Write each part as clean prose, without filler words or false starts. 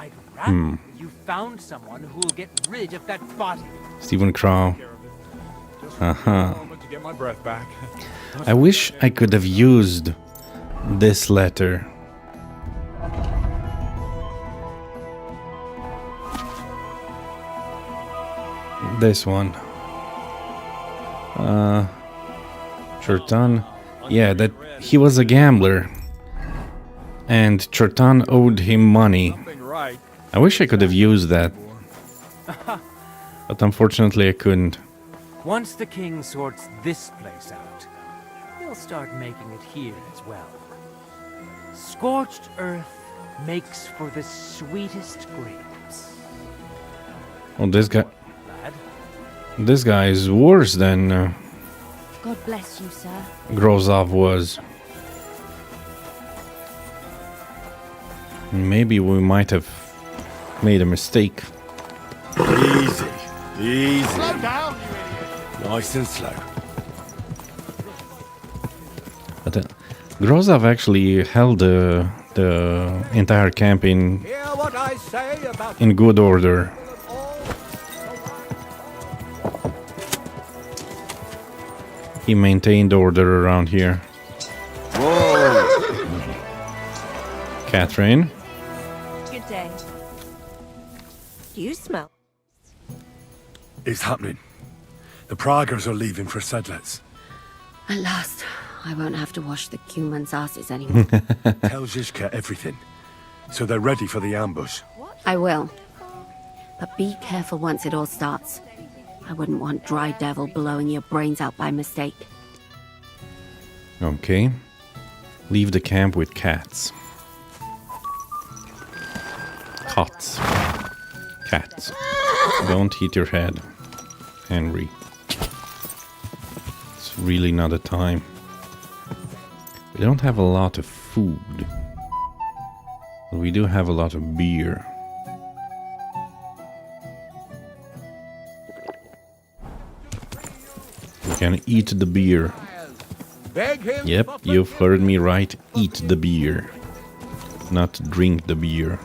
I'd rather you found someone who will get rid of that body. Stephen Crow. To get my breath back. I wish I could have used this letter. This one. Chertan. Yeah, that he was a gambler. And Chertan owed him money. Something right. I wish I could have used that. But unfortunately I couldn't. Once the king sorts this place out, he'll start making it here as well. Scorched earth makes for the sweetest grapes. Oh, this guy. Lad, This guy is worse than God bless you, sir. Grozov was. Maybe we might have made a mistake. Easy, easy. Slow down, you idiot. Nice and slow. But Grozov actually held the entire camp Hear what I say about in good order. He maintained order around here. Whoa! Catherine. Good day. Do you smell? It's happening. The Pragers are leaving for Sedlets. At last, I won't have to wash the Cuman's asses anymore. Tell Zizka everything. So they're ready for the ambush. I will. But be careful once it all starts. I wouldn't want Dry Devil blowing your brains out by mistake. Okay. Leave the camp with cats. Cots. Cats. Don't hit your head, Henry. It's really not a time. We don't have a lot of food. But we do have a lot of beer. We can eat the beer. beg him. Yep, you've heard me right. Eat the beer. Not drink the beer.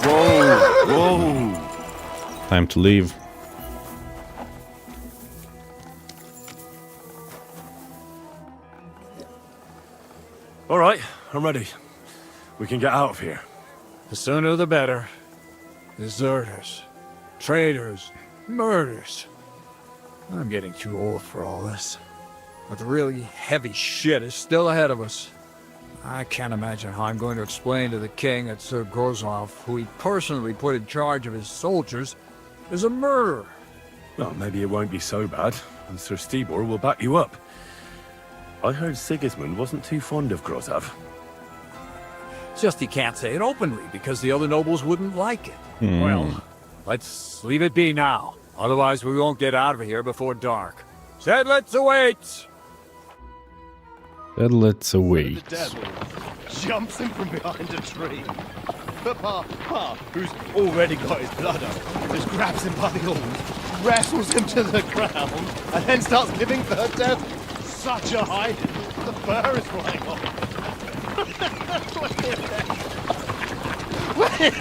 Whoa! Whoa! Time to leave. All right, I'm ready. We can get out of here. The sooner the better. Deserters, traitors, murders. I'm getting too old for all this. But the really heavy shit is still ahead of us. I can't imagine how I'm going to explain to the king that Sir Grozov, who he personally put in charge of his soldiers, is a murderer. Well, maybe it won't be so bad, and Sir Stibor will back you up. I heard Sigismund wasn't too fond of Grozov. It's just he can't say it openly because the other nobles wouldn't like it. Well, let's leave it be now. Otherwise we won't get out of here before dark. Sedlets await! Let's await. The devil jumps in from behind a tree. But Pa, who's already got his blood up, just grabs him by the horns, wrestles him to the ground, and then starts giving the devil such a hiding. The fur is flying off. Wait,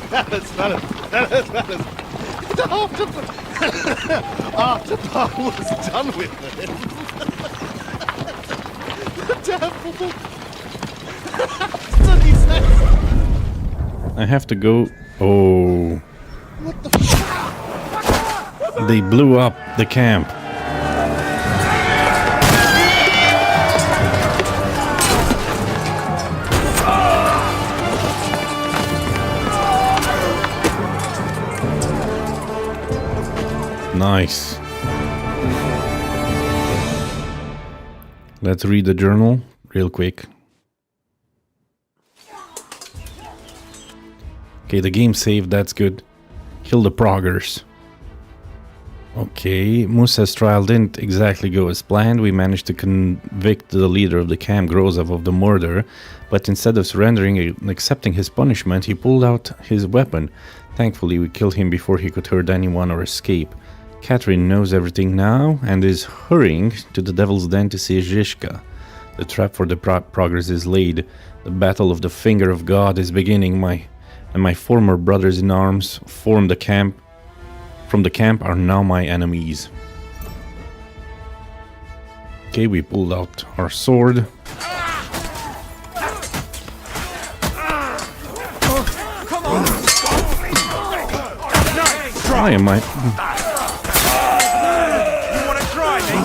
fellas. After Pa was done with him, the devil. So he says, I have to go. Oh. what the fuck? They blew up the camp. Nice. Let's read the journal real quick. Okay, the game saved, that's good. Kill the proggers. Okay, Musa's trial didn't exactly go as planned. We managed to convict the leader of the camp, Grozov, of the murder, but instead of surrendering and accepting his punishment, he pulled out his weapon. Thankfully, we killed him before he could hurt anyone or escape. Catherine knows everything now and is hurrying to the Devil's Den to see Zhishka. The trap for the progress is laid. The battle of the Finger of God is beginning. My former brothers in arms from the camp are now my enemies. Okay, we pulled out our sword. Why am I? You want to try me?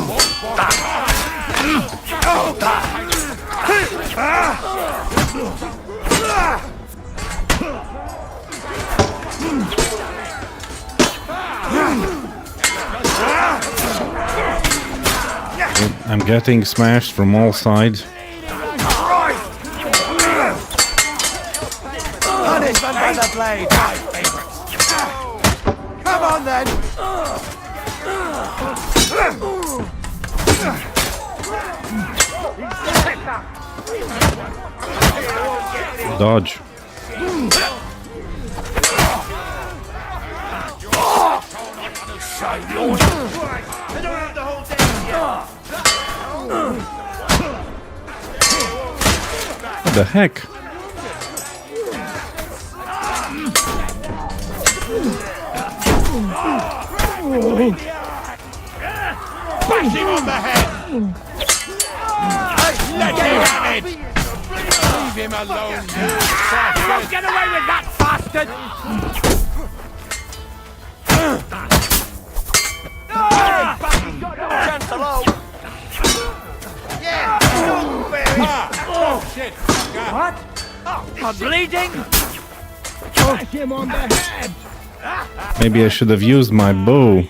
I'm getting smashed from all sides. Punishment by the blade, my favorites. Come on then. Dodge. What the heck? Bash him on the head. Let him have it. Leave him alone. You won't get away with that, bastard! Chancellor. Yeah. Oh, shit. What? I'm bleeding? Bash him on the head. Maybe I should have used my bow.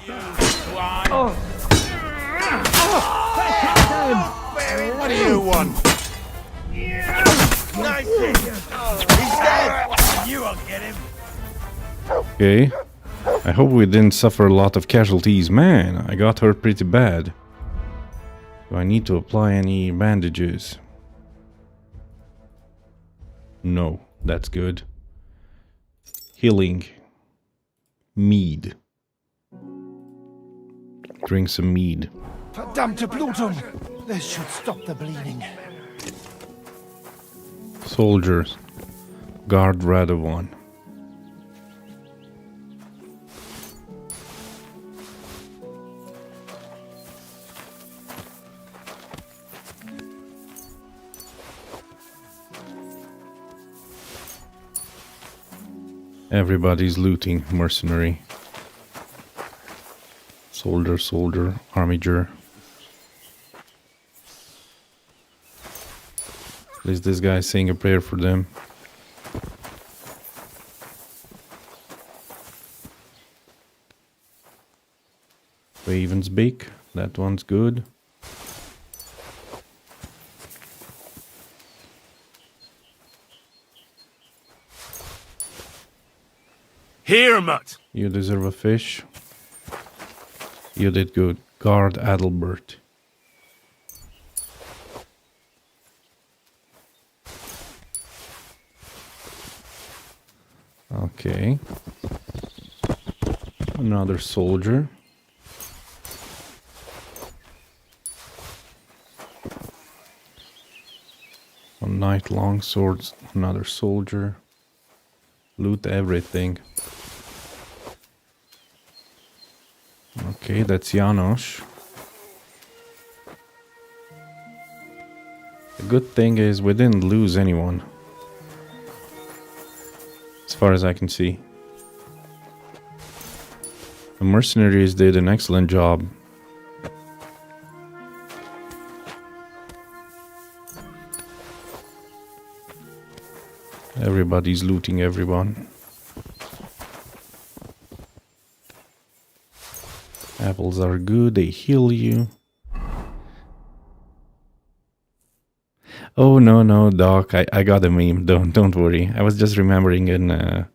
What do you want? Nice. He's dead. You won't get him. Okay. I hope we didn't suffer a lot of casualties. Man, I got hurt pretty bad. Do I need to apply any bandages? No, that's good. Healing. Mead. Drink some mead. Verdammte Blutung. This should stop the bleeding. Soldiers. Guard Radovan. Everybody's looting, mercenary. Soldier, soldier, armiger. Is this guy saying a prayer for them? Ravensbeak, that one's good. Here, mutt. You deserve a fish. You did good. Guard Adalbert. Okay. Another soldier. One knight long swords. Another soldier. Loot everything. Okay, that's Janos. The good thing is we didn't lose anyone. As far as I can see. The mercenaries did an excellent job. Everybody's looting everyone. Apples are good, they heal you. Oh no, Doc, I got a meme. Don't worry. I was just remembering an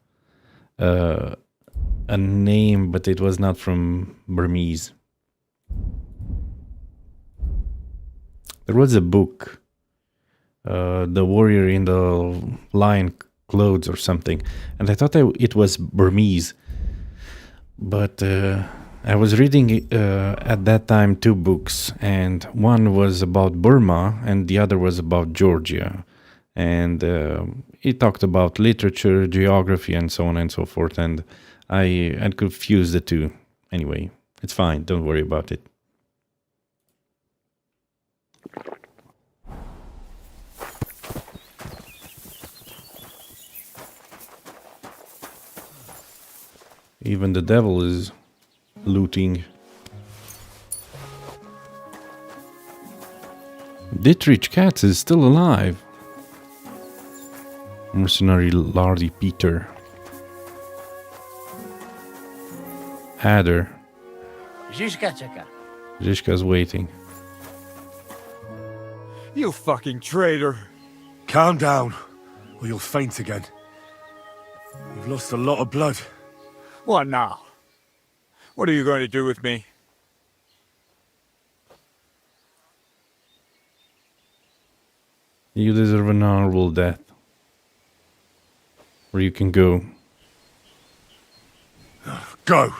a name, but it was not from Burmese. There was a book, The Warrior in the Lion Clothes or something, and I thought it was Burmese. But I was reading at that time 2 books, and one was about Burma and the other was about Georgia. And it talked about literature, geography, and so on and so forth, and I had confused the two. Anyway, it's fine, don't worry about it. Even the devil is looting. Dietrich Katz is still alive. Mercenary Lardy Peter. Adder. Zizka's waiting. You fucking traitor. Calm down, or you'll faint again. You've lost a lot of blood. What now? What are you going to do with me? You deserve an honorable death. Where you can go. Go!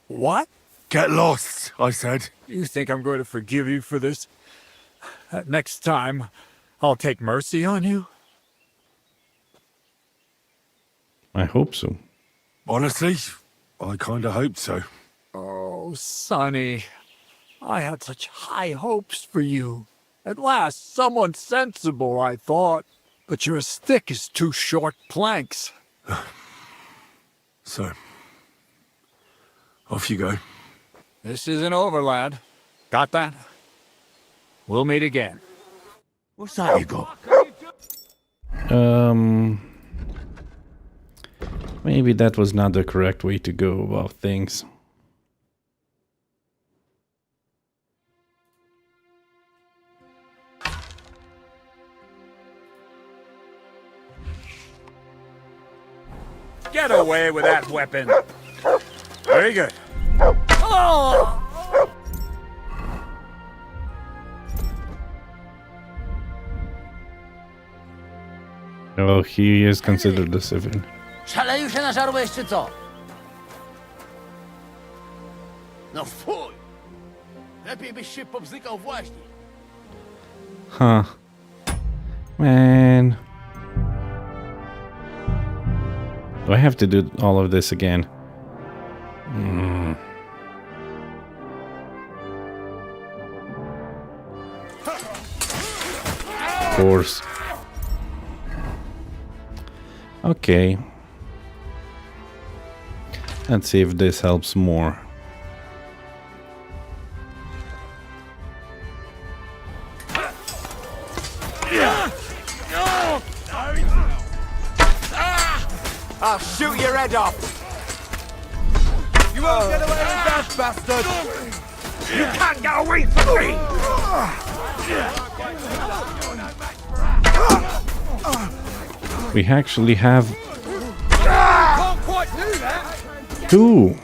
What? Get lost, I said. You think I'm going to forgive you for this? Next time, I'll take mercy on you? I hope so. Honestly, I kinda hoped so. Oh, Sonny. I had such high hopes for you. At last, someone sensible, I thought. But you're as thick as 2 short planks. So, off you go. This isn't over, lad. Got that? We'll meet again. What's that you got? Maybe that was not the correct way to go about things. Get away with that weapon. Very good. Oh! Oh, he is considered a civilian. Szaleju się nażarłeś, czy co? No fuj! Lepiej byś się pobzykał właśnie. Huh. Man. Do I have to do all of this again? Of course. Okay. Let's see if this helps more. I'll shoot your head off! You won't get away with that, bastard! You can't get away from me! We actually have Can't quite do that! 2.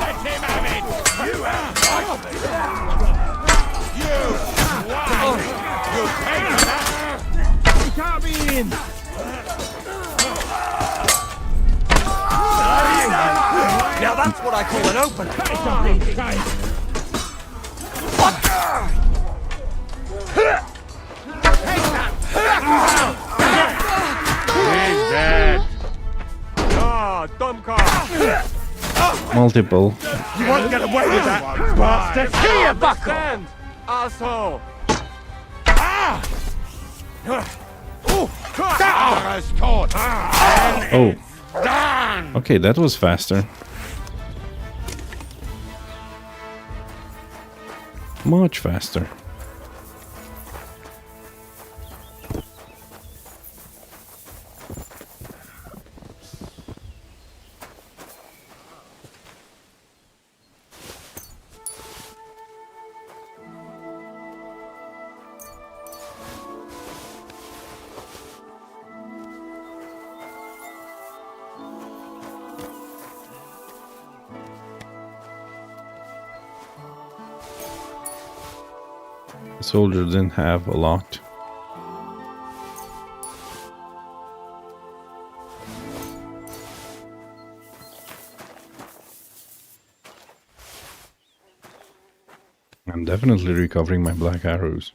Let him have it! You You'll pay for that! You can't be in! Now that's what I call an opener! He's dead. Ah, dumb car. multiple. You won't get away with that, bastard! Give me a buckle! Asshole. Oh. Okay, that was faster. Much faster. soldier didn't have a lot. I'm definitely recovering my black arrows.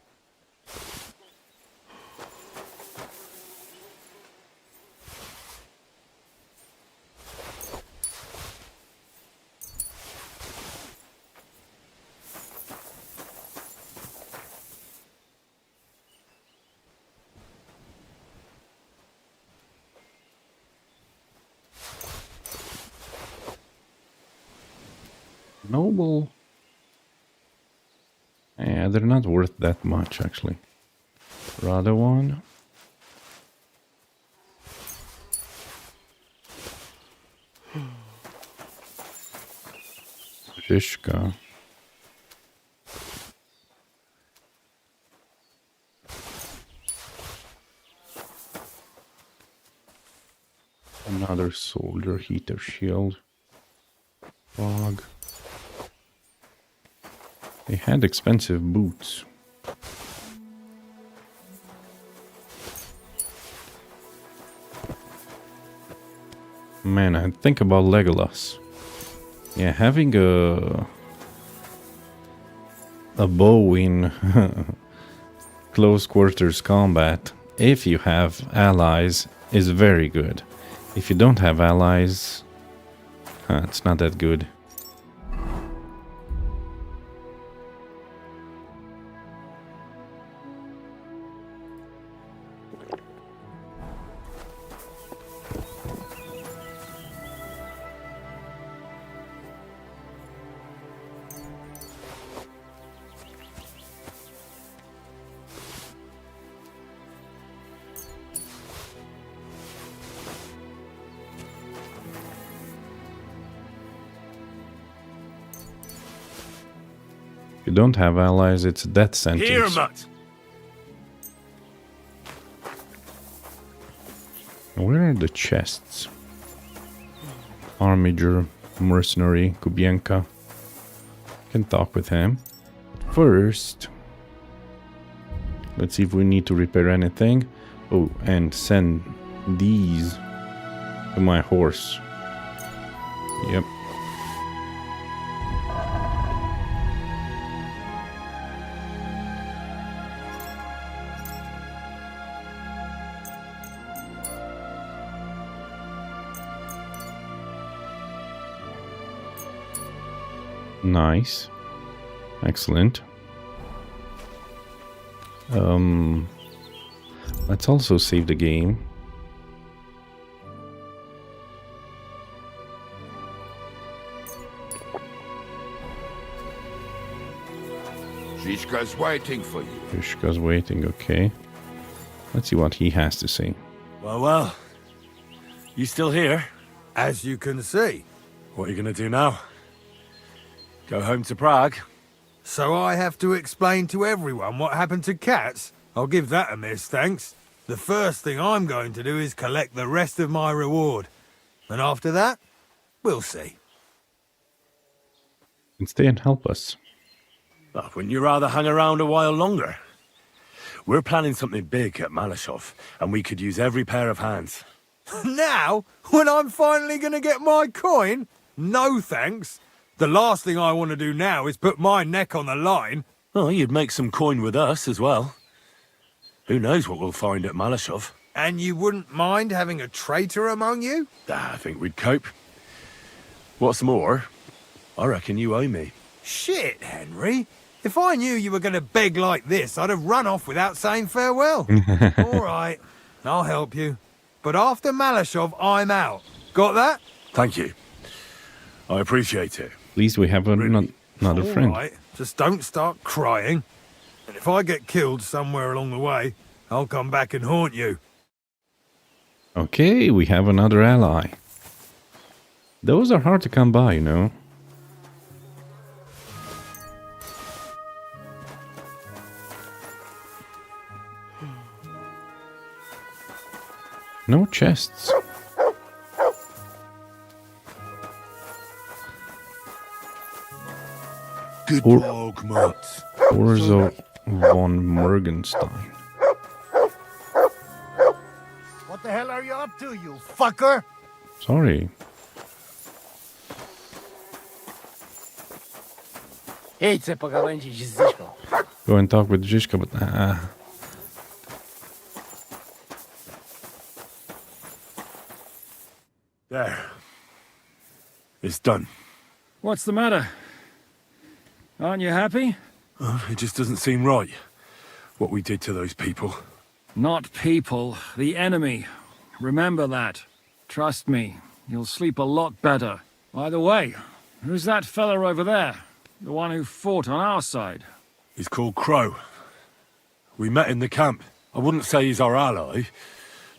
Noble. Yeah, they're not worth that much, actually. Rather one. Shishka. Another soldier, heater shield. Fog. They had expensive boots. Man, I think about Legolas. Yeah, having a bow in close quarters combat, if you have allies, is very good. If you don't have allies, it's not that good. If you don't have allies, it's a death sentence. Here, Mutt. Where are the chests? Armiger, mercenary, Kubienka. Can talk with him. First, let's see if we need to repair anything. Oh, and send these to my horse. Yep. Nice. Excellent. Let's also save the game. Shishka's waiting for you. Shishka's waiting, okay. Let's see what he has to say. Well, well. You still here? As you can see. What are you gonna do now? Go home to Prague? So I have to explain to everyone what happened to Cats? I'll give that a miss, thanks. The first thing I'm going to do is collect the rest of my reward. And after that, we'll see. And stay and help us. Well, wouldn't you rather hang around a while longer? We're planning something big at Malashov, and we could use every pair of hands. Now? When I'm finally going to get my coin? No thanks. The last thing I want to do now is put my neck on the line. Oh, you'd make some coin with us as well. Who knows what we'll find at Malashov? And you wouldn't mind having a traitor among you? I think we'd cope. What's more, I reckon you owe me. Shit, Henry. If I knew you were going to beg like this, I'd have run off without saying farewell. All right, I'll help you. But after Malashov, I'm out. Got that? Thank you. I appreciate it. At least we have another friend. All right, just don't start crying. And if I get killed somewhere along the way, I'll come back and haunt you. Okay, we have another ally. Those are hard to come by, you know. No chests. Good dog, Mutt. Orzo von Morgenstein. What the hell are you up to, you fucker? Sorry. Chcę pogawędzić z Zishką. Go and talk with Zishka, but There. It's done. What's the matter? Aren't you happy? It just doesn't seem right, what we did to those people. Not people, the enemy. Remember that. Trust me, you'll sleep a lot better. By the way, who's that fella over there? The one who fought on our side? He's called Crow. We met in the camp. I wouldn't say he's our ally,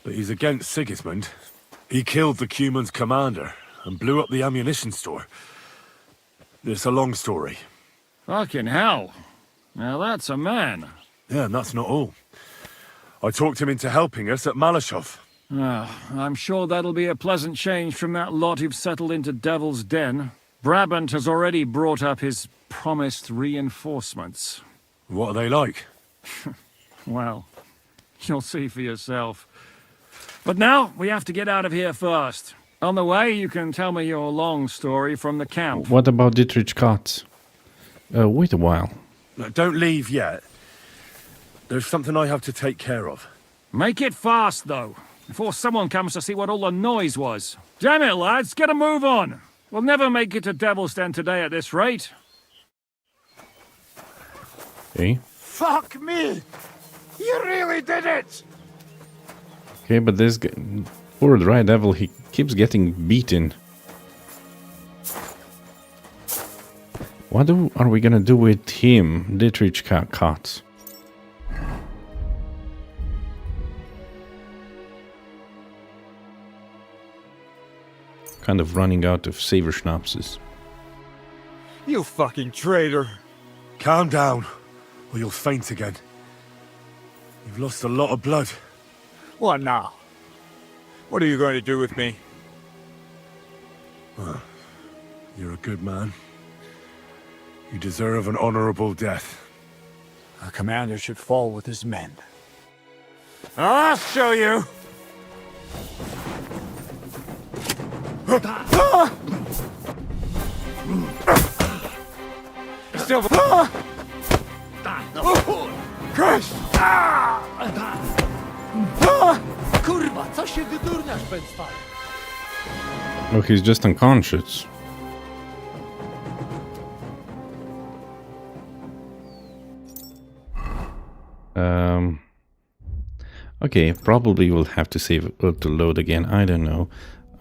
but he's against Sigismund. He killed the Cuman's commander and blew up the ammunition store. It's a long story. Fucking hell. Now that's a man. Yeah, and that's not all. I talked him into helping us at Malashov. I'm sure that'll be a pleasant change from that lot who've settled into Devil's Den. Brabant has already brought up his promised reinforcements. What are they like? Well, you'll see for yourself. But now, we have to get out of here first. On the way, you can tell me your long story from the camp. what about Dietrich Katz? Wait a while. No, don't leave yet. There's something I have to take care of. Make it fast, though, before someone comes to see what all the noise was. Damn it, lads, get a move on. We'll never make it to Devil's Den today at this rate. Okay. Fuck me! You really did it! Okay, but this guy, poor Dry Devil, he keeps getting beaten. What are we gonna do with him, Dietrich Katz? Kind of running out of saver schnapses. You fucking traitor. Calm down, or you'll faint again. You've lost a lot of blood. What now? What are you going to do with me? You're a good man. You deserve an honorable death. A commander should fall with his men. I'll show you! Still... Christ! Kurwa, co się wydurniasz, Pensfire? Oh, he's just unconscious. Okay, probably we'll have to save it to load again. I don't know.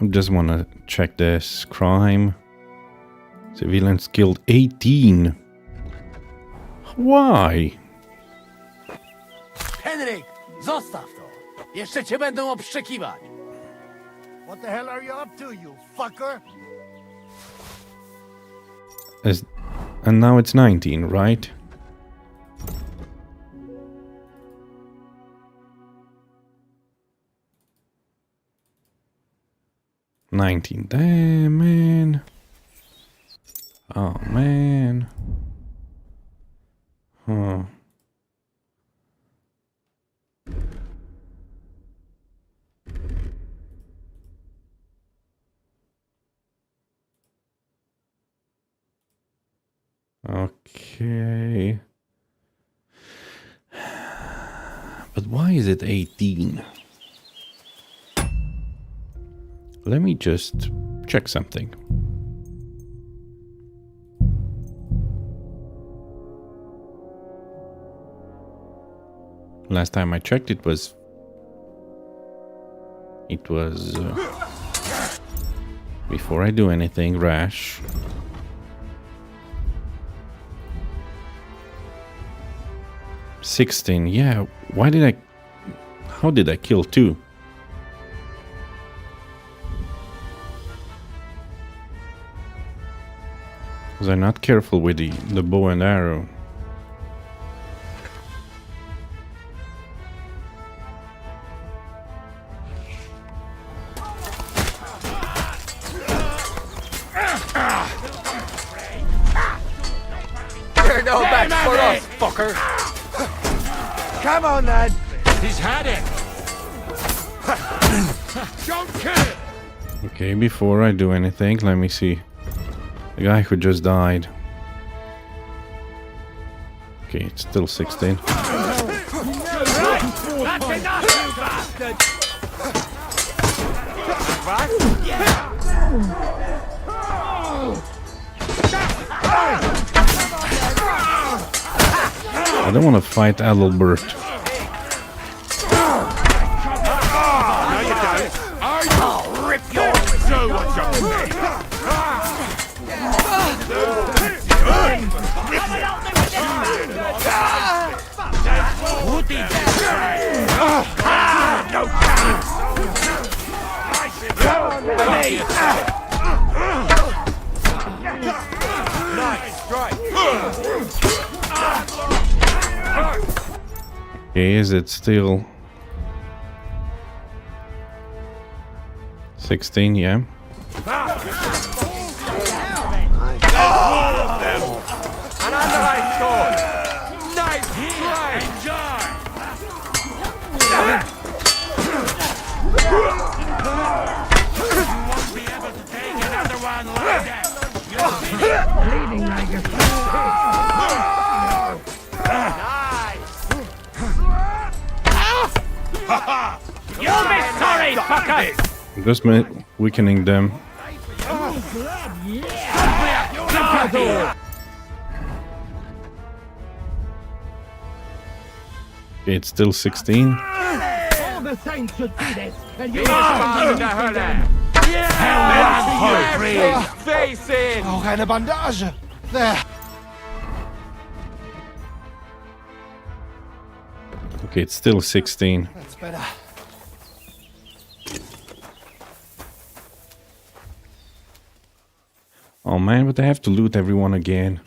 I just want to check this. Crime. Civilians killed 18. Why? Henryk, zostaw to. Jeszcze cię będą obszczekiwać. What the hell are you up to, you fucker? And now it's 19, right? $19. Damn, man. Oh, man. Huh. Okay. But why is it 18? Let me just check something. Last time I checked it was before I do anything rash. $16, yeah. How did I kill 2? Was I not careful with the bow and arrow? You're no match for us, fucker. Come on, lad. He's had it. Don't kill it. Okay, before I do anything, let me see. The guy who just died. Okay, it's still 16. That's enough, you bastard! I don't want to fight Adalbert. No, you don't. I'll rip your soul what you mean. No chance! Nice strike! Okay, is it still 16? Yeah. Another nice sword! Nice play! Enjoy! You won't be able to take another one like that! You're bleeding like a nice! You'll be sorry, fucker! Just weakening them. Okay, it's still 16. All the saints should see this, and you Face in! Oh, eine Bandage. There. Okay, it's still 16. That's better. Oh man, but I have to loot everyone again.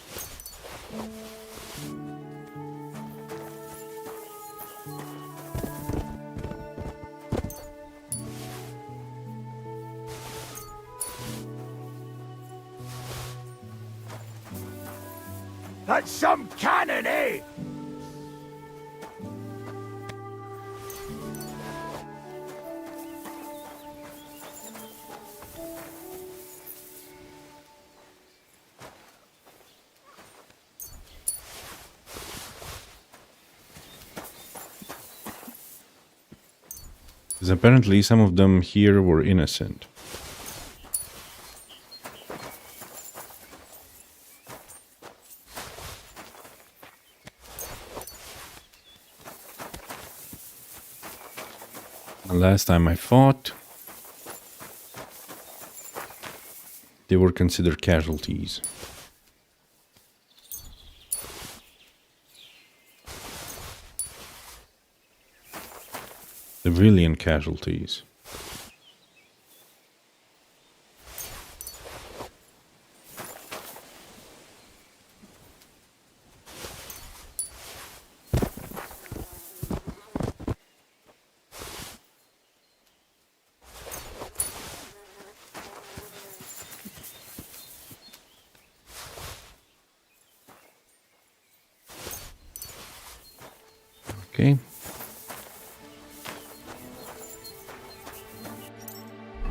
That's some cannon, eh? Because apparently some of them here were innocent. The last time I fought, they were considered casualties. Civilian casualties. Okay.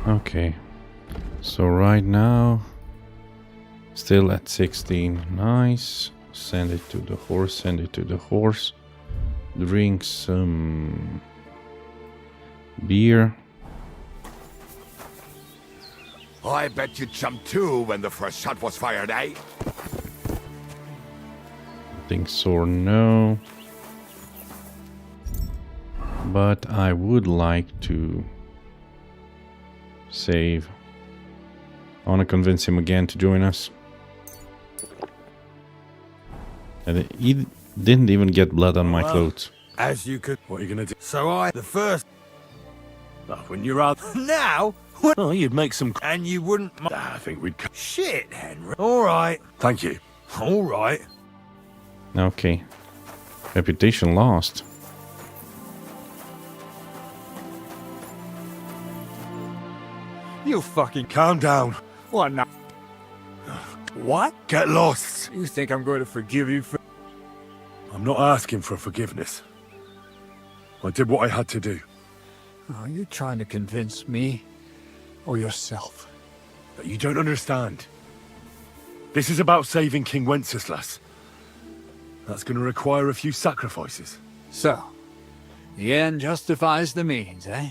Okay. So right now, still at 16. Nice. Send it to the horse. Send it to the horse. Drink some beer. I bet you jumped too when the first shot was fired, eh? Think so or no. But I would like to save. I want to convince him again to join us. And he didn't even get blood on my clothes. As you could. What are you gonna do? So The first... Oh, when you're out. Now? Oh, you'd make some. And you wouldn't... I think we'd. Shit, Henry. All right. Thank you. All right. Okay. Reputation lost. You fucking... Calm down. What now? What? Get lost. You think I'm going to forgive you for... I'm not asking for forgiveness. I did what I had to do. Are you trying to convince me or yourself? But you don't understand. This is about saving King Wenceslas. That's going to require a few sacrifices. So, the end justifies the means, eh?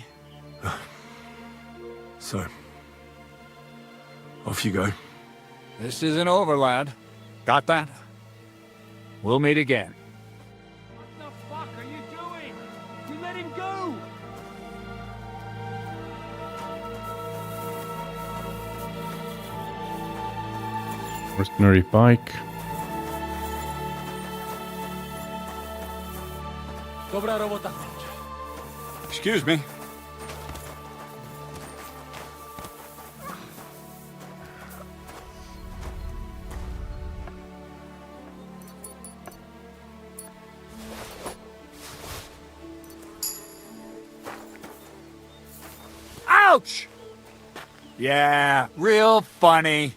So, off you go. This isn't over, lad. Got that? We'll meet again. What the fuck are you doing? You let him go! Mercenary pike. Dobra robota. Excuse me. Ouch! Yeah, real funny.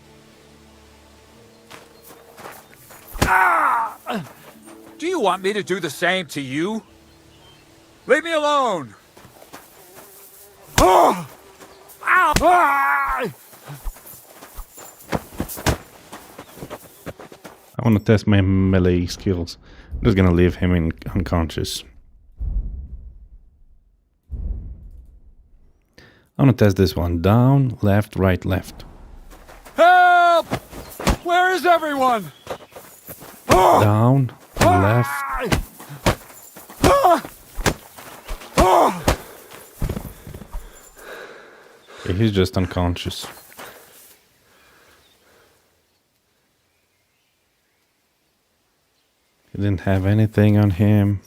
Ah! Do you want me to do the same to you? Leave me alone! Oh! Ow! Ah! I want to test my melee skills. I'm just gonna leave him unconscious. I want to test this one. Down, left, right, left. Help! Where is everyone? Oh! Down, left. Ah! Oh! Okay, he's just unconscious. He didn't have anything on him.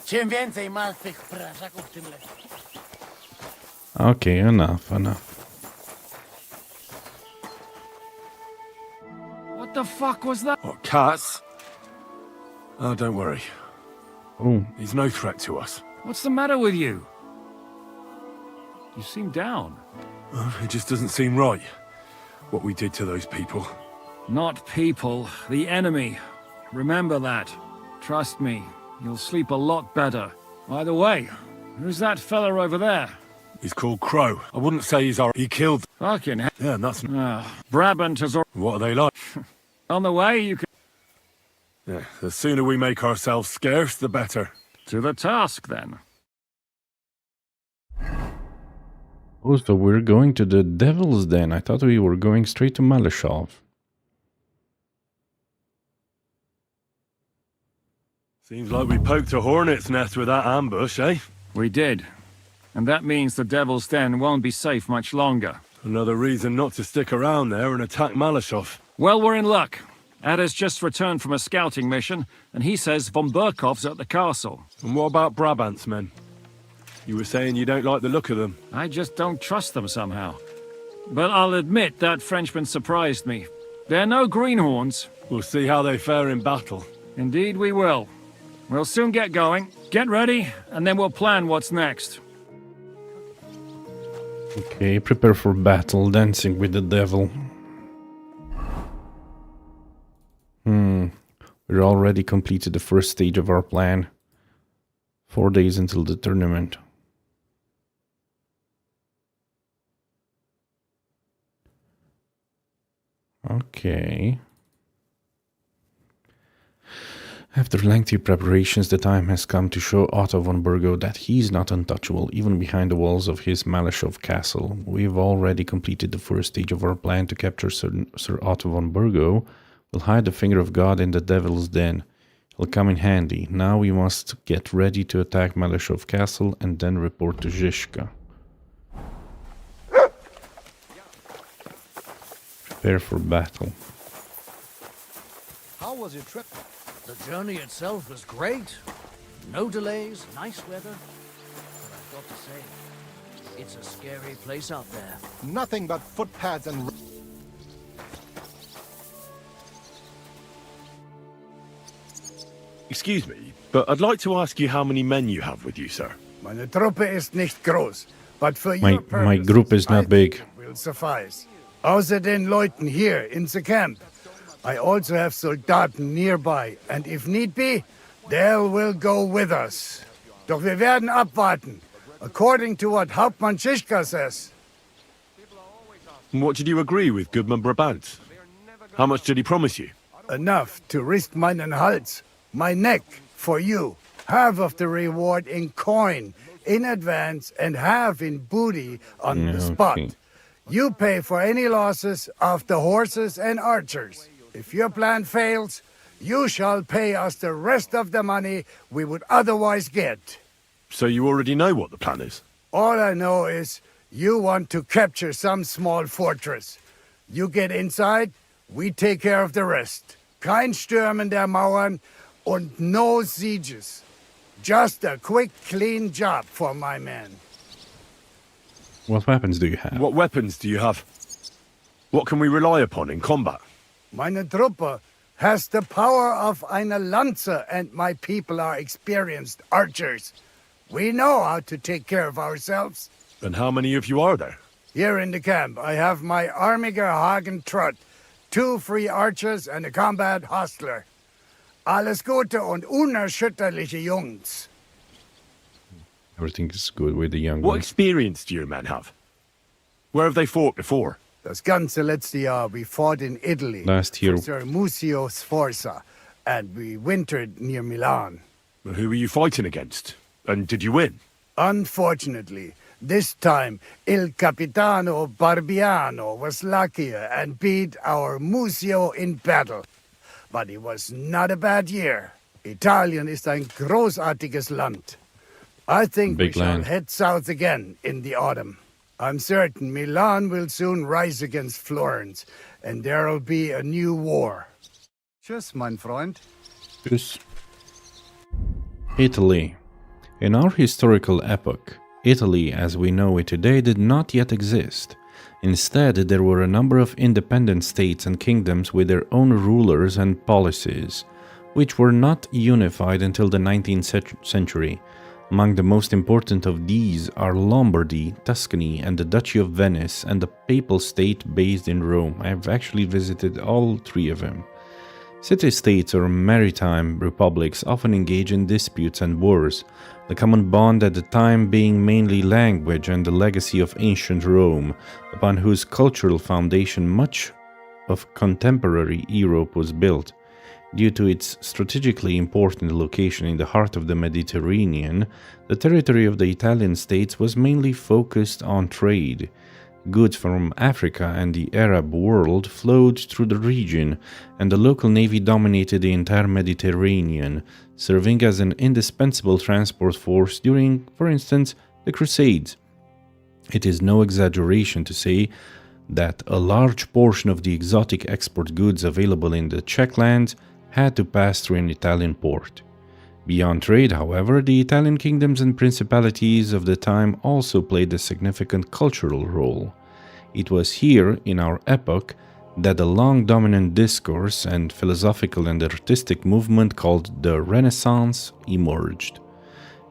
Czym więcej martwych prażaków, tym lepiej. Okay, enough. What the fuck was that? What, cats? Oh, don't worry. Oh, He's no threat to us. What's the matter with you? You seem down. It just doesn't seem right, what we did to those people. Not people, the enemy. Remember that. Trust me, you'll sleep a lot better. By the way, who's that fella over there? He's called Crow. I wouldn't say he's our... He killed... Fucking hell. Yeah, and that's... Brabant has... What are they like? On the way, you can... Yeah, the sooner we make ourselves scarce, the better. To the task, then. oh, so we're going to the Devil's Den. I thought we were going straight to Malashov. Seems like we poked a hornet's nest with that ambush, eh? We did. And that means the Devil's Den won't be safe much longer. Another reason not to stick around there and attack Malashov. Well, we're in luck. Ada's just returned from a scouting mission, and he says von Burkov's at the castle. And what about Brabant's men? You were saying you don't like the look of them. I just don't trust them somehow. But I'll admit that Frenchman surprised me. They're no greenhorns. We'll see how they fare in battle. Indeed we will. We'll soon get going. Get ready, and then we'll plan what's next. Okay, prepare for battle, dancing with the devil. We already completed the first stage of our plan. 4 days until the tournament. Okay. After lengthy preparations, the time has come to show Otto von Burgo that he's not untouchable, even behind the walls of his Malashov castle. We've already completed the first stage of our plan to capture Sir Otto von Burgo. We'll hide the finger of God in the Devil's Den. He'll come in handy. Now we must get ready to attack Malashov castle and then report to Zizka. Prepare for battle. How was your trip? The journey itself was great. No delays, nice weather. But I've got to say, it's a scary place out there. Nothing but footpads and... Excuse me, but I'd like to ask you how many men you have with you, sir. Meine Truppe ist nicht groß, but for My your purposes, group is not I big. think it will suffice. Außer den Leuten here in the camp, I also have Soldaten nearby, and if need be, they will go with us. Doch wir werden abwarten, according to what Hauptmann Schischka says. And what did you agree with Goodman Brabant? How much did he promise you? Enough to risk meinen Hals, my neck, for you. Half of the reward in coin, in advance, and half in booty on the spot. Okay. You pay for any losses of the horses and archers. If your plan fails, you shall pay us the rest of the money we would otherwise get. So you already know what the plan is? All I know is you want to capture some small fortress. You get inside, we take care of the rest. Kein Stürmen der Mauern und no sieges. Just a quick, clean job for my men. What weapons do you have? What weapons do you have? What can we rely upon in combat? Meine Truppe has the power of eine Lanze, and my people are experienced archers. We know how to take care of ourselves. And how many of you are there? Here in the camp, I have my Armiger Hagen Trott, 2 free archers and a combat hostler. Alles Gute und unerschütterliche Jungs. Everything is good with the young What ones. experience do your men have? Where have they fought before? Das ganze letzte Jahr we fought in Italy. Last year- For Sir Musio Sforza, and we wintered near Milan. And who were you fighting against? And did you win? Unfortunately, this time Il Capitano Barbiano was luckier and beat our Musio in battle. But it was not a bad year. Italien ist ein großartiges Land. I think Big we shall land. head south again in the autumn. I'm certain Milan will soon rise against Florence, and there'll be a new war. Tschüss, mein Freund. Yes. Italy. In our historical epoch, Italy as we know it today did not yet exist. Instead, there were a number of independent states and kingdoms with their own rulers and policies, which were not unified until the 19th century. Among the most important of these are Lombardy, Tuscany, and the Duchy of Venice, and the Papal State based in Rome. I have actually visited all 3 of them. City-states or maritime republics often engage in disputes and wars, the common bond at the time being mainly language and the legacy of ancient Rome, upon whose cultural foundation much of contemporary Europe was built. Due to its strategically important location in the heart of the Mediterranean, the territory of the Italian states was mainly focused on trade. Goods from Africa and the Arab world flowed through the region, and the local navy dominated the entire Mediterranean, serving as an indispensable transport force during, for instance, the Crusades. It is no exaggeration to say that a large portion of the exotic export goods available in the Czech lands had to pass through an Italian port. Beyond trade, however, the Italian kingdoms and principalities of the time also played a significant cultural role. It was here, in our epoch, that the long dominant discourse and philosophical and artistic movement called the Renaissance emerged.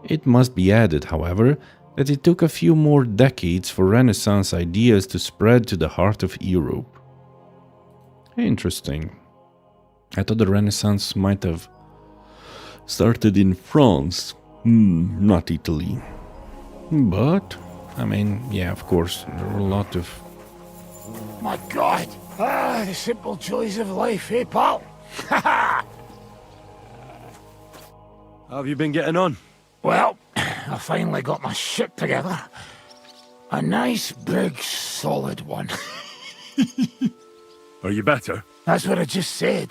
It must be added, however, that it took a few more decades for Renaissance ideas to spread to the heart of Europe. Interesting. I thought the Renaissance might have started in France, not Italy. But, I mean, yeah, of course, there were a lot of... My God! The simple joys of life, eh, pal? How have you been getting on? Well, I finally got my shit together. A nice, big, solid one. Are you better? That's what I just said.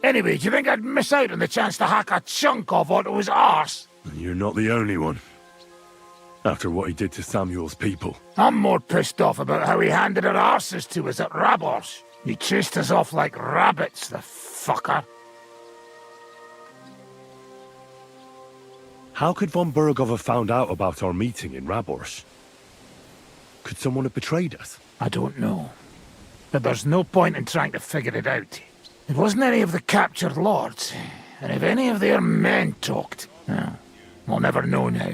Anyway, do you think I'd miss out on the chance to hack a chunk off onto his arse? You're not the only one. After what he did to Samuel's people. I'm more pissed off about how he handed our arses to us at Rabos. He chased us off like rabbits, the fucker. How could von Burgov have found out about our meeting in Rabors? Could someone have betrayed us? I don't know. But there's no point in trying to figure it out. It wasn't any of the captured lords. And if any of their men talked, well, we'll never know now.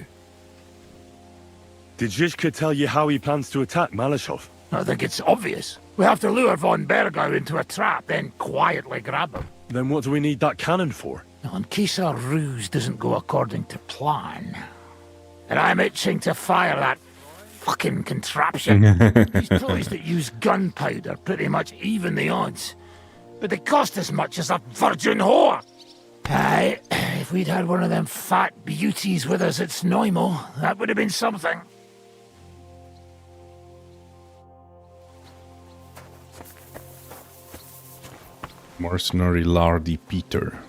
Did Zizka tell you how he plans to attack Malashov? I think it's obvious. We have to lure von Bergau into a trap, then quietly grab him. Then what do we need that cannon for? Now, in case our ruse doesn't go according to plan. And I'm itching to fire that fucking contraption. These toys that use gunpowder pretty much even the odds. But they cost as much as a virgin whore. Aye, if we'd had one of them fat beauties with us at Snoimo, that would have been something. Mercenary Lardy Peter.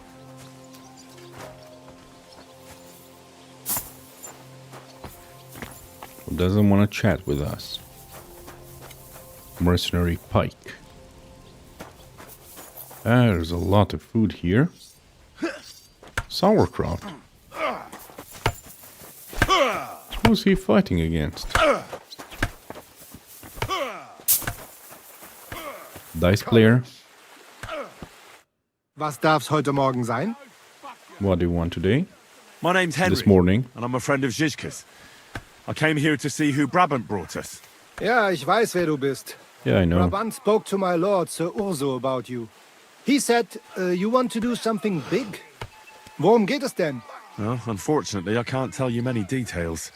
Who doesn't want to chat with us? Mercenary Pike. There's a lot of food here. Sauerkraut. Who's he fighting against? Dice player. Was darf's heute Morgen sein? What do you want today? My name's Henry. This morning. And I'm a friend of Zizka's. I came here to see who Brabant brought us. Ja, ich weiß, wer du bist. Yeah, I know. Brabant spoke to my lord, Sir Urso, about you. He said, you want to do something big? Worum geht es denn? Well, unfortunately, I can't tell you many details.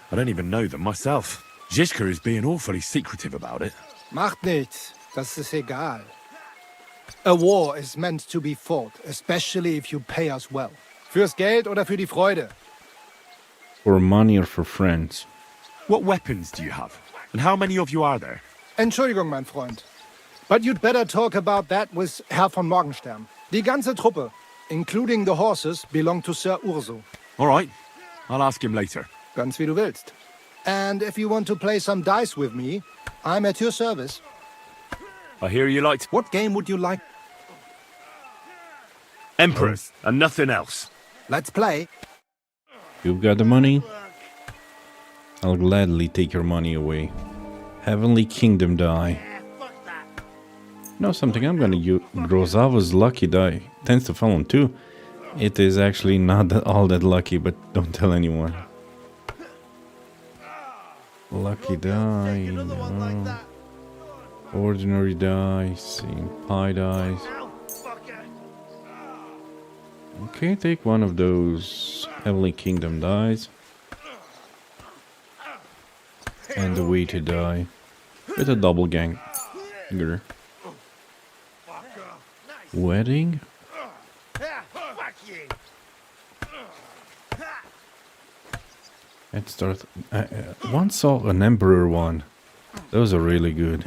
I don't even know them myself. Zizka is being awfully secretive about it. Macht nichts. Das ist egal. A war is meant to be fought, especially if you pay us well. Fürs Geld oder für die Freude? For money or for friends? What weapons do you have? And how many of you are there? Entschuldigung, mein Freund. But you'd better talk about that with Herr von Morgenstern. Die ganze Truppe, including the horses, belong to Sir Urso. All right. I'll ask him later. Ganz wie du willst. And if you want to play some dice with me, I'm at your service. I hear you liked What game would you like? Emperors and nothing else. Let's play. You've got the money? I'll gladly take your money away. Heavenly Kingdom die. You know something? I'm gonna use Grozava's lucky die. Tends to fall on 2. It is actually not all that lucky, but don't tell anyone. Lucky die, no. Ordinary dice, pie dice. Okay, take one of those Heavenly Kingdom dies. And the way to die. With a double gang. Wedding? Let's start. Once saw an Emperor one. Those are really good.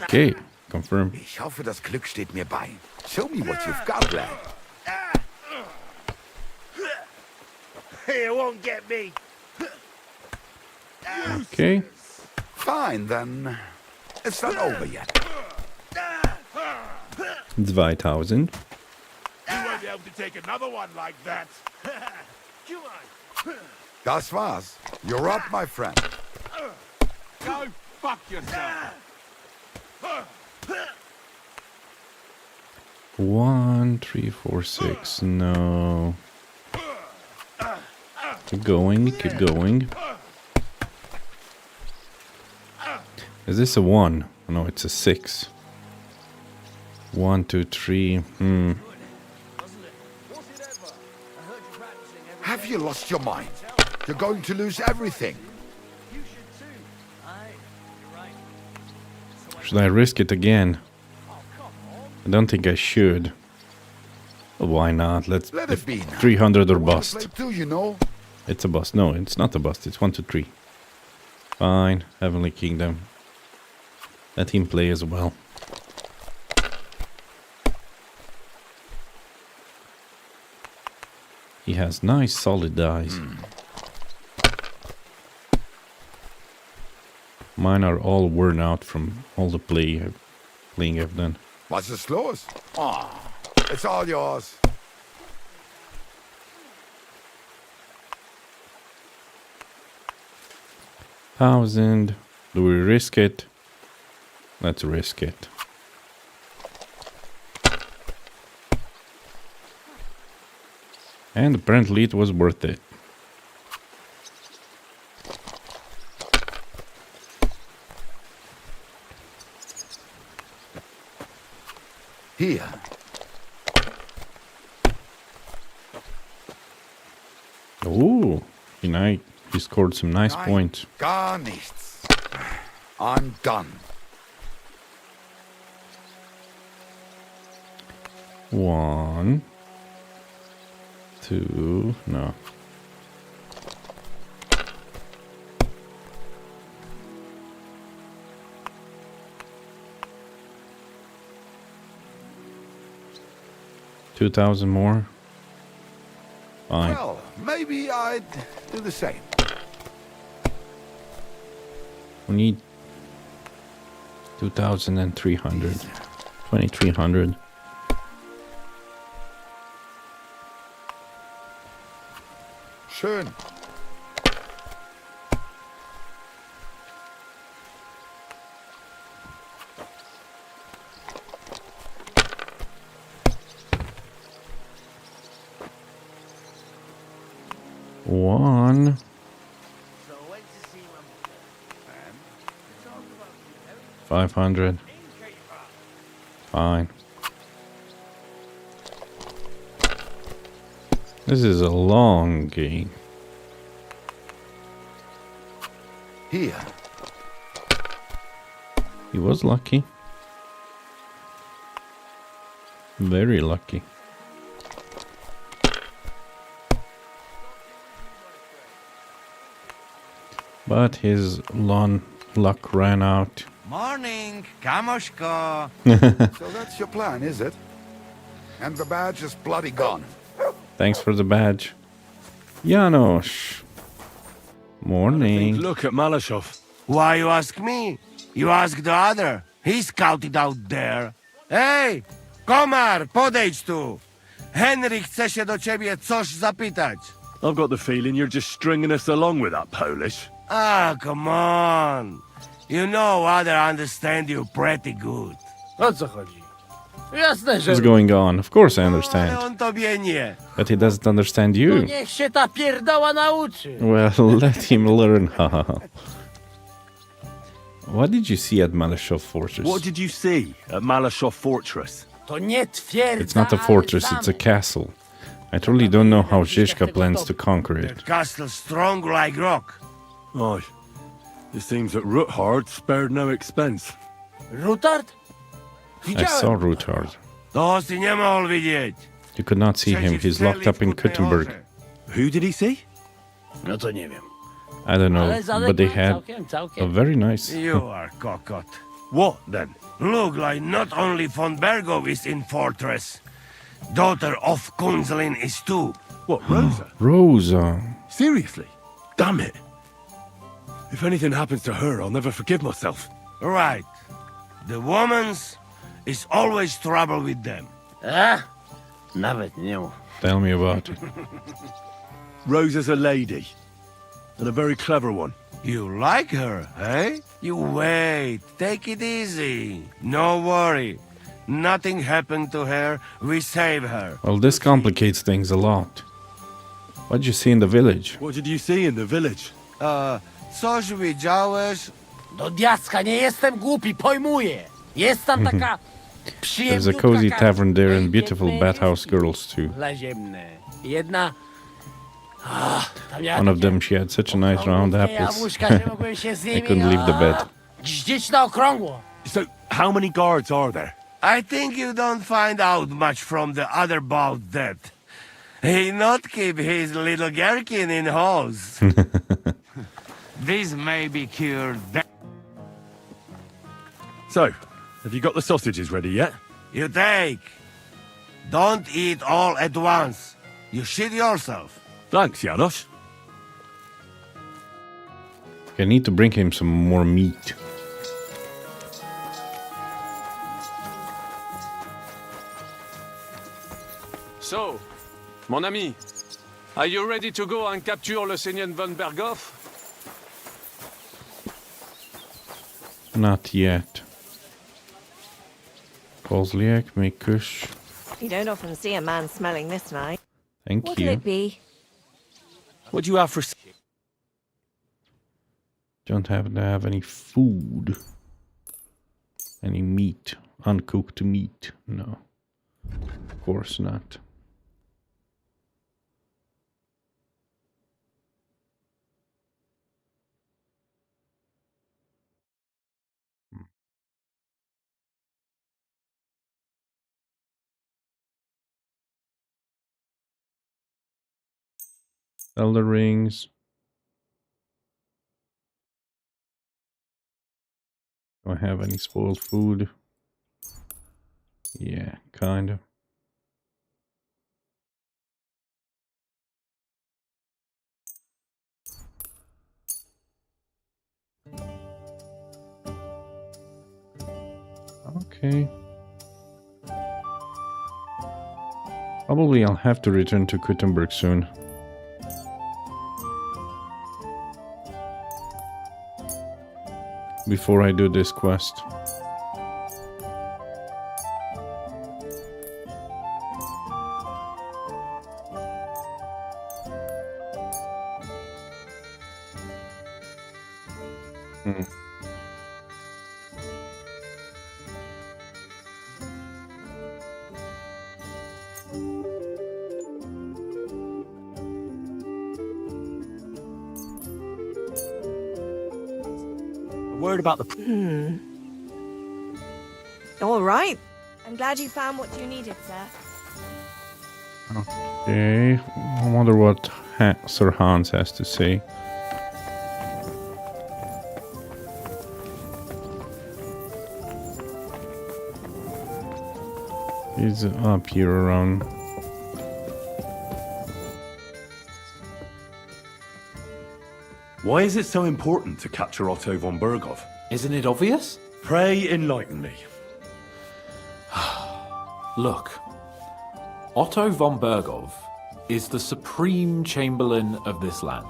Okay, confirm. Ich hoffe, das Glück steht mir bei. Show me what you've got, lad. You won't get me. Okay. Fine, then. It's not over yet. 2000. You won't be able to take another one like that. Das war's. You're up, my friend. Go fuck yourself. 1, 3, 4, 6. No. Keep going, keep going. Is this a 1? No, it's a 6. 1, 2, 3. Have you lost your mind? You're going to lose everything. Should I risk it again? I don't think I should. Why not? Let's Let it be now. 300 or What bust. will they do, you know? It's a bust. No, it's not a bust. It's 1, 2, 3. Fine. Heavenly Kingdom. Let him play as well. He has nice solid dice. Mine are all worn out from all the playing I've done. Was ist los? Ah, it's all yours. $1,000. Do we risk it? Let's risk it. And apparently it was worth it. Here. Ooh, he scored some nice points. Gar nichts. I'm done. 1, 2, no. $2,000 more. Fine. Well, maybe I'd do the same. We need 2,300. 2,300. Schön. One. 500. Fine. This is a long game. Here. He was lucky. Very lucky. But his luck ran out. Morning, Kamoshko. So that's your plan, is it? And the badge is bloody gone. Thanks for the badge. Janosch. Morning. Look at Malashov. Why you ask me? You ask the other. He's scouted out there. Hej, komar, podejdź tu. Henry chce się do ciebie coś zapytać. I've got the feeling you're just stringing us along with that Polish. Ah, come on. You know other understand you pretty good. O co chodzi? Jasne, że... What's going on? Of course I Ale understand. on tobie nie. But he doesn't understand No you. niech się ta pierdoła nauczy. Well, let him learn how. What did you see at Malashov Fortress? What did you see at Malashov Fortress? To nie twierdza, It's not a ale fortress, it's a zamek. castle. I truly don't know how Zizka plans to conquer The it. castle strong like rock. Aye. It seems that Ruthard spared no expense. Rutard? I saw Ruthard. To si nie mógł widzieć. You could not see him, he's locked up in Kuttenberg. Who did he see? No to nie wiem. I don't know, Ale zadek but they ma had a całkiem. very nice... You are cockot. What then? Look like not only von Bergow is in fortress. Daughter of Kunzelin is too. What, Rosa? Rosa. Seriously? Damn it. If anything happens to her, I'll never forgive myself. Right. The woman's is always trouble with them. A? Nawet nie mów. Tell me about it. Rosa's a lady. And a very clever one. You like her, eh? You wait. Take it easy. No worry. Nothing happened to her. We save her. Well, this complicates things a lot. What did you see in the village? What did you see in the village? Coś widziałeś? Do diaska, nie jestem głupi, pojmuję. Jest tam taka There's a przyjemniutka cozy tavern there and Ej, beautiful piękne bathhouse girls too. Dla ziemne. Jedna... tam miała One of takie them, she had such a nice round okrągłe apples. jabłuszka, że mogłem się z I nimi, couldn't leave the bed. gździć na okrągło. So, how many guards are there? I think you don't find out much from the other about that. He not keep his little gherkin in halls. This may be cured. So, have you got the sausages ready yet? You take. Don't eat all at once. You shit yourself. Thanks, Janos. I need to bring him some more meat. So, mon ami, are you ready to go and capture le Seigneur von Berghoff? Not yet. Kozliak, Mikush. You don't often see a man smelling this nice. Thank What'll you. it be? What do you have for... Don't happen to have any food. Any meat. Uncooked meat. No. Of course not. Elder rings. Do I have any spoiled food? Yeah, kind of. Okay. Probably I'll have to return to Kuttenberg soon. Before I do this quest. Word about the... All right. I'm glad you found what you needed, sir. Okay. I wonder what Sir Hans has to say. He's up here around. Why is it so important to capture Otto von Berghoff? Isn't it obvious? Pray enlighten me. Look, Otto von Berghoff is the supreme chamberlain of this land.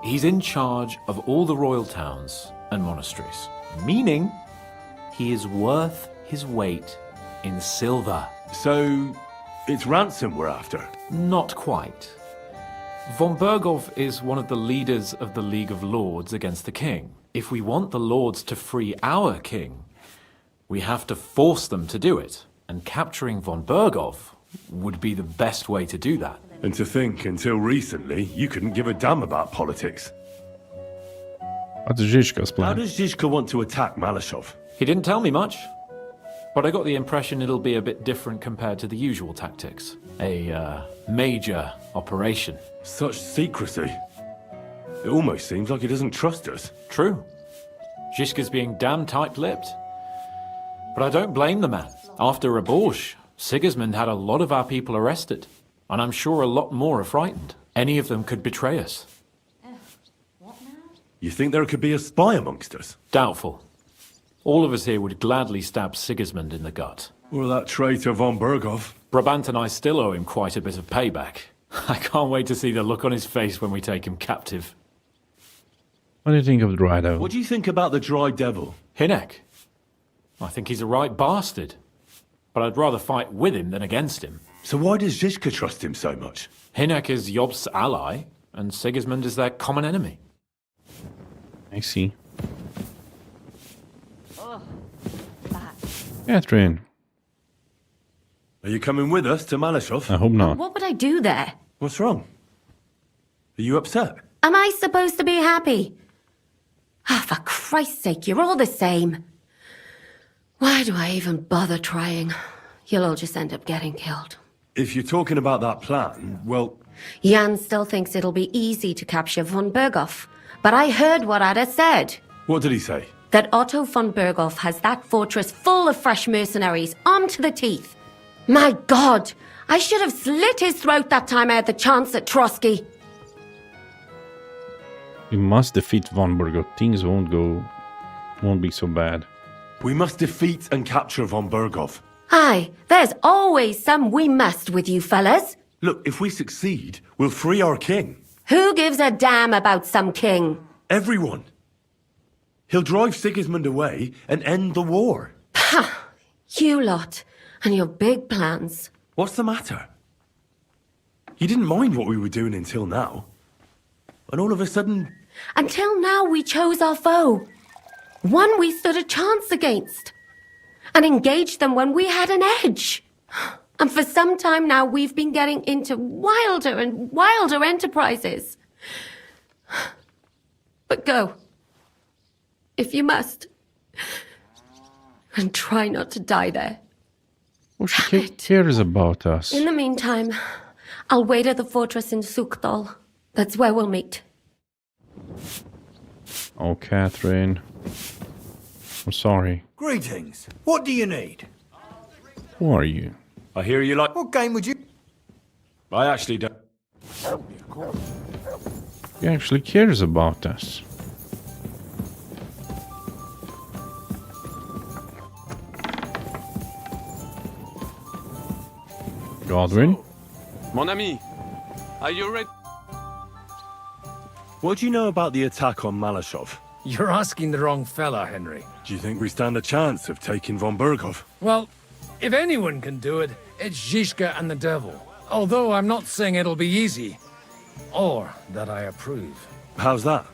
He's in charge of all the royal towns and monasteries, meaning he is worth his weight in silver. So, it's ransom we're after? Not quite. Von Berghoff is one of the leaders of the League of Lords against the king. If we want the lords to free our king, we have to force them to do it. And capturing von Berghoff would be the best way to do that. And to think, until recently, you couldn't give a damn about politics. What's Zizka's plan? How does Zizka want to attack Malashov? He didn't tell me much, but I got the impression it'll be a bit different compared to the usual tactics. A major operation. Such secrecy. It almost seems like he doesn't trust us. True. Zizka's being damn tight-lipped. But I don't blame the man. After Raborj, Sigismund had a lot of our people arrested, and I'm sure a lot more are frightened. Any of them could betray us. You think there could be a spy amongst us? Doubtful. All of us here would gladly stab Sigismund in the gut. Or that traitor von Berghoff. Brabant and I still owe him quite a bit of payback. I can't wait to see the look on his face when we take him captive. What do you think of Dry Devil? What do you think about the Dry Devil? Hinek. I think he's a right bastard. But I'd rather fight with him than against him. So why does Zizka trust him so much? Hinek is Jobst's ally, and Sigismund is their common enemy. I see. Catherine. Are you coming with us to Malashov? I hope not. What would I do there? What's wrong? Are you upset? Am I supposed to be happy? Ah, for Christ's sake, you're all the same. Why do I even bother trying? You'll all just end up getting killed. If you're talking about that plan, well... Jan still thinks it'll be easy to capture von Berghoff, but I heard what Ada said. What did he say? That Otto von Berghoff has that fortress full of fresh mercenaries, armed to the teeth. My God! I should have slit his throat that time I had the chance at Trotsky. We must defeat von Berghoff. Things won't be so bad. We must defeat and capture von Berghoff. Aye, there's always some we must with you fellas. Look, if we succeed, we'll free our king. Who gives a damn about some king? Everyone. He'll drive Sigismund away and end the war. Ha! You lot, and your big plans. What's the matter? You didn't mind what we were doing until now. And all of a sudden... Until now, we chose our foe. One we stood a chance against. And engaged them when we had an edge. And for some time now, we've been getting into wilder and wilder enterprises. But go. If you must. And try not to die there. Well, she cares about us. In the meantime, I'll wait at the fortress in Sukdal. That's where we'll meet. Oh, Catherine. I'm sorry. Greetings. What do you need? Who are you? I hear you like... What game would you... I actually don't... He actually cares about us. Godwin? Mon ami, are you ready? What do you know about the attack on Malashov? You're asking the wrong fella, Henry. Do you think we stand a chance of taking von Berghoff? Well, if anyone can do it, it's Zizka and the devil. Although I'm not saying it'll be easy. Or that I approve. How's that?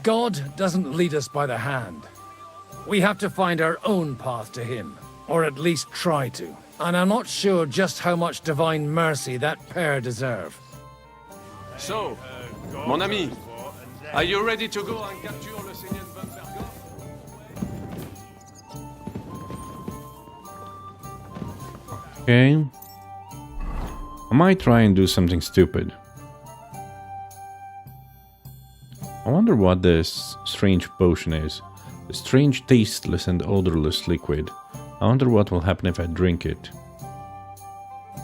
God doesn't lead us by the hand. We have to find our own path to him. Or at least try to. And I'm not sure just how much divine mercy that pair deserve. So, mon ami, are you ready to go and capture le Seigneur von Berghoff? Okay. I might try and do something stupid. I wonder what this strange potion is. A strange tasteless and odorless liquid. I wonder what will happen if I drink it.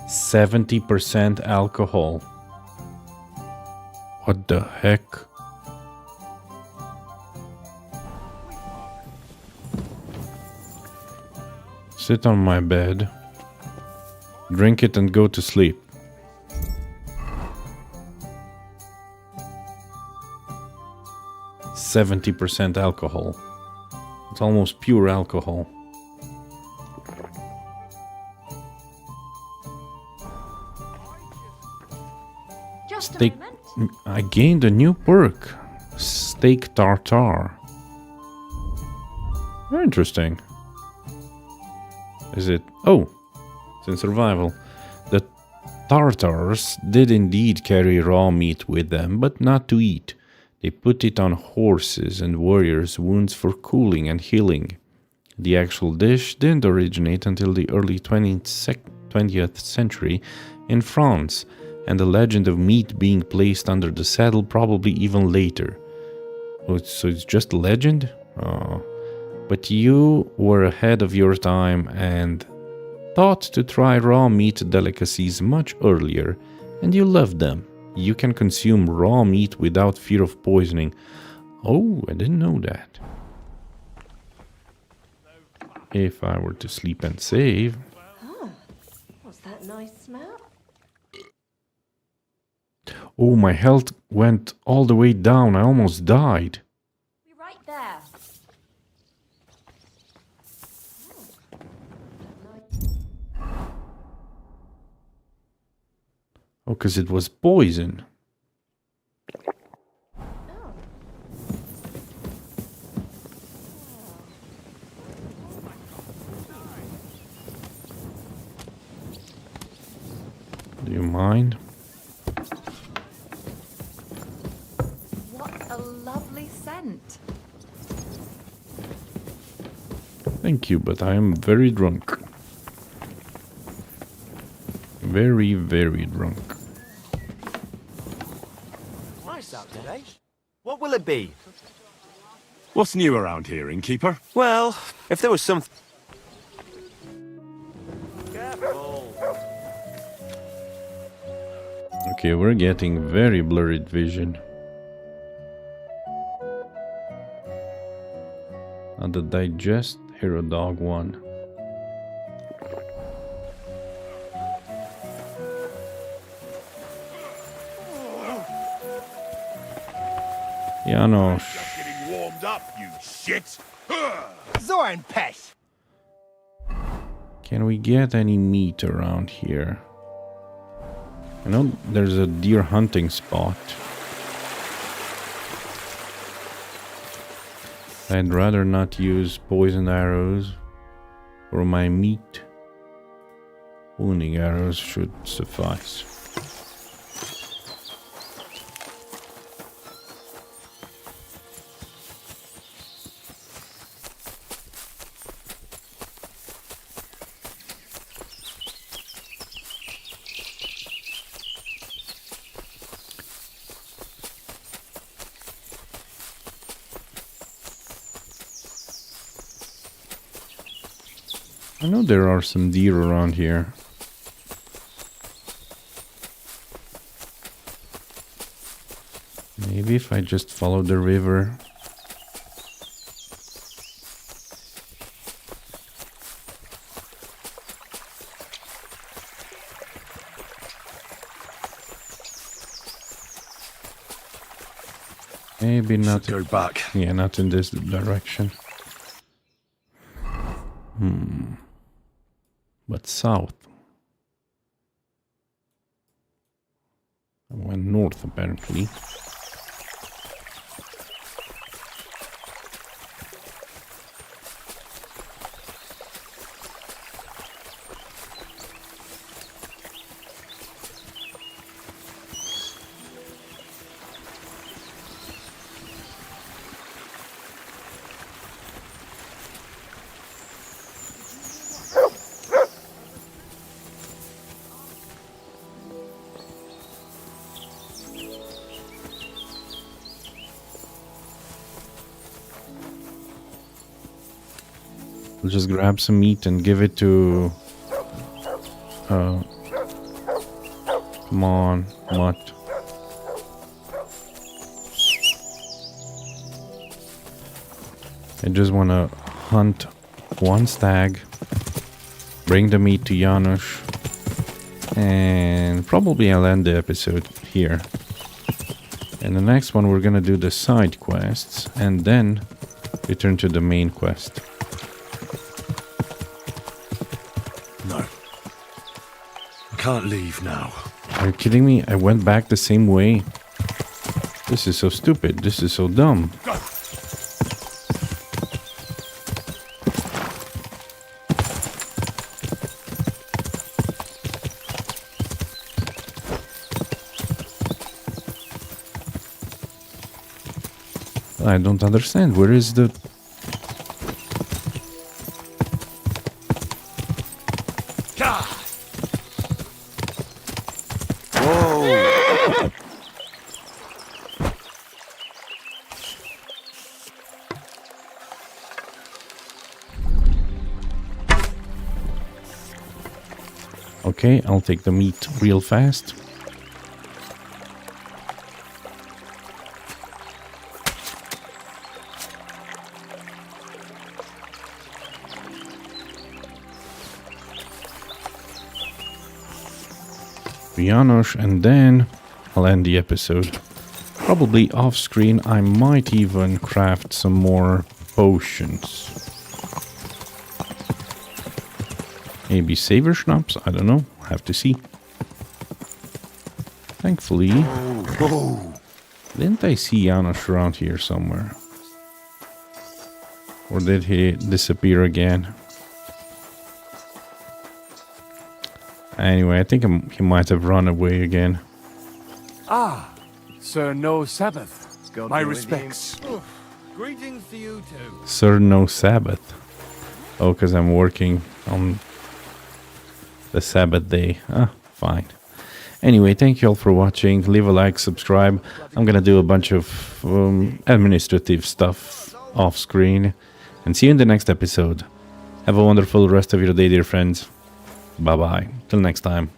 70% alcohol. What the heck? Sit on my bed. Drink it and go to sleep. %70 alcohol. It's almost pure alcohol. Steak. I gained a new perk. Steak tartare. Very interesting. Is it? Oh, it's in survival. The Tartars did indeed carry raw meat with them, but not to eat. They put it on horses and warriors' wounds for cooling and healing. The actual dish didn't originate until the early 20th century in France, and the legend of meat being placed under the saddle probably even later. Oh, so it's just a legend? Oh. But you were ahead of your time and thought to try raw meat delicacies much earlier, and you loved them. You can consume raw meat without fear of poisoning. Oh, I didn't know that. If I were to sleep and save... Oh, what's that nice smell? Oh, my health went all the way down. I almost died. Be right there. Oh, because it was poison. Do you mind? What a lovely scent. Thank you, but I am very drunk. Very, very drunk. Nice out today. What will it be? What's new around here, innkeeper? Well, if there was some... Careful. Okay, we're getting very blurred vision. And the digest hero dog one. Janos. Getting warmed up, you shit. Zoran Pesh. Can we get any meat around here? I know there's a deer hunting spot. I'd rather not use poison arrows for my meat. Wounding arrows should suffice. I know there are some deer around here. Maybe if I just follow the river. Maybe not. Go back. Yeah, not in this direction. But south. I went north apparently. We'll just grab some meat and give it to... come on, mutt. I just want to hunt one stag, bring the meat to Janusz, and probably I'll end the episode here. And the next one we're gonna do the side quests, and then return to the main quest. Can't leave now. Are you kidding me? I went back the same way. This is so stupid. This is so dumb. Go. I don't understand. Where is the... Okay, I'll take the meat real fast. Janusz, and then I'll end the episode. Probably off screen I might even craft some more potions. Maybe saver schnapps? I don't know. Have to see. Thankfully... Didn't I see Janusz around here somewhere? Or did he disappear again? Anyway, I think he might have run away again. Ah, Sir No Sabbath. My respects. Greetings to you too. Sir No Sabbath. Oh, because I'm working on the Sabbath day. Ah, fine. Anyway, thank you all for watching. Leave a like, subscribe. I'm gonna do a bunch of administrative stuff off screen. And see you in the next episode. Have a wonderful rest of your day, dear friends. Bye-bye. Till next time.